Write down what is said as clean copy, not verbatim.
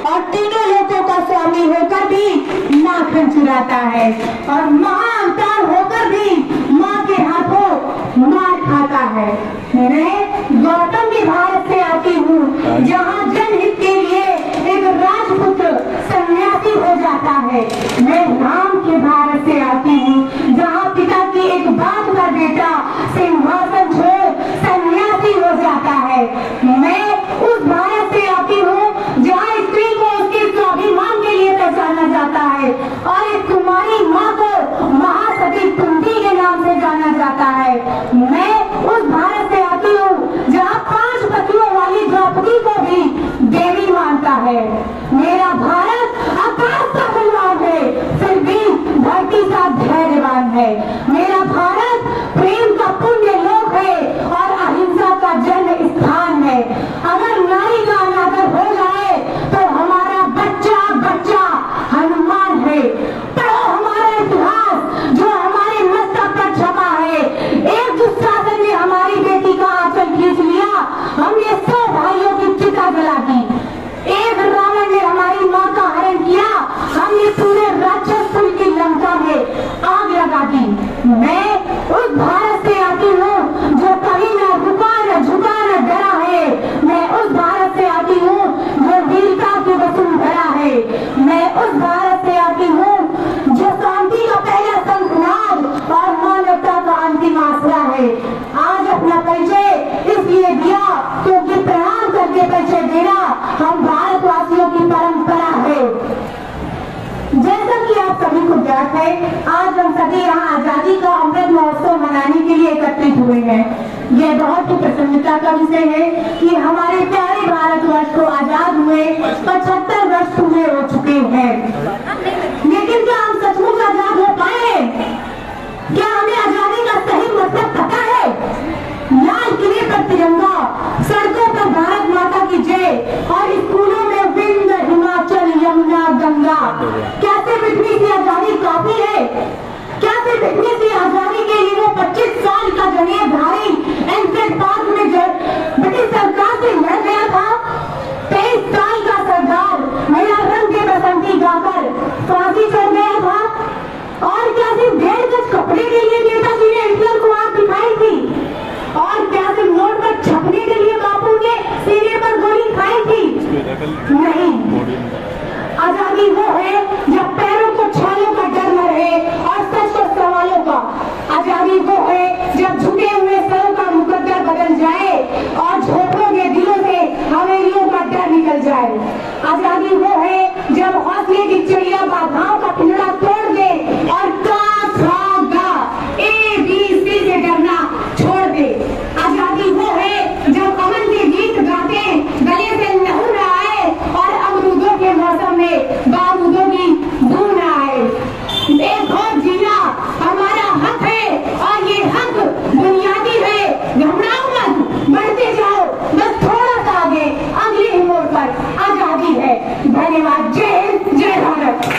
और तीनों लोगों का स्वामी होकर भी नाखून चुराता है और महाअवतार होकर भी माँ के हाथों मार खाता है। मैं गौतम के भारत से आती हूँ, जहाँ जनहित के लिए एक राजपुत्र सन्यासी हो जाता है। मैं राम के भारत से आती हूँ, जहाँ पिता की एक बात का बेटा सिंहासन छोड़ सन्यासी हो जाता है। मैं उस भारत से आती हूँ जहाँ स्त्री को उसके स्वाभिमान के लिए पहचाना जाता है और एक कुमारी माँ को महासती कुंती के नाम से जाना जाता है। मैं उस भारत से आती हूँ जहाँ 5 पतियों वाली द्रौपदी को भी देवी मानता है। मेरा भारत आकाश का बलवान है, फिर भी धरती का धैर्यवान है। मेरा भारत प्रेम का पुण्य लोक है और अहिंसा का जन्म स्थान है। अगर नारी का अनादर हो जाए तो हमारा बच्चा बच्चा हनुमान है। पढ़ो हमारा इतिहास जो हमारे मस्तक पर छपा है। एक दुशासन ने हमारी बेटी का आंचल खींच लिया, हमने 100 भाइयों की चिता जला दी। एक रावण ने हमारी माँ का हरण किया, हमने पूरे राक्षस कुल की लंका में आग लगा दी। मैं उस भारत से आती हूँ जो कभी न रुका न झुका न डरा है। मैं उस भारत से आती हूँ जो वीरता की वसुंधरा है। मैं उस भारत से आती हूँ जो शांति का पहला शंखनाद और मानवता का अंतिम आसरा है। आज अपना परिचय इसलिए दिया क्योंकि प्रणाम करके परिचय देना हम भारतवासियों की परंपरा है। जैसा कि आप सभी को ज्ञात है, आज हम सभी यहाँ आजादी का अमृत महोत्सव मनाने के लिए एकत्रित हुए हैं। यह बहुत ही प्रसन्नता का विषय है कि हमारे प्यारे भारतवर्ष को आजाद हुए 75 वर्ष पूरे हो चुके हैं। लेकिन क्या हम सचमुच आजाद हो पाए? क्या हमें आजादी का सही मतलब पता है? लाल किले पर तिरंगा, सड़कों पर भारत माता की जय और स्कूलों में विंध्य हिमाचल यमुना गंगा। क्या सिर्फ इतनी सी आजादी काफी है? क्या सिर्फ इतनी सी आजादी के लिए वो 25 साल का जनेधारी एनफील्ड पार्क में ब्रिटिश सरकार से लड़ गया था? 23 साल का सरदार मेरा रंग के बसंती गाकर फांसी चढ़ गया था? और क्या सिर्फ 1.5 गज कपड़े के लिए नेताजी ने हिटलर को आग दिखाई थी? और क्या सिर्फ नोट पर छपने के लिए बापू ने सीने पर गोली खाई थी? नहीं, आजादी वो है जब पैरों को छालों का डर न रहे और सच को सवालों का। आजादी वो है जब झुके हुए सरों का मुकद्दर बदल जाए और झोपड़ों के दिलों से हवेलियों का डर निकल जाए। आजादी वो है जब हौसले की चिड़िया बाधाओं का पिंजरा तोड़ दे और ABC से डरना छोड़ दे। आजादी वो है जब अमन के गीत गाते गले से लहू न आए और अमरूदों के मौसम में बारूदों की बू न आए। बेखौफ जीना हमारा हक है और ये हक बुनियादी है। घबराओ मत, बढ़ते जाओ, बस थोड़ा सा आगे, अगले ही मोड़ पर आजादी है। धन्यवाद। जय हिंद, जय भारत।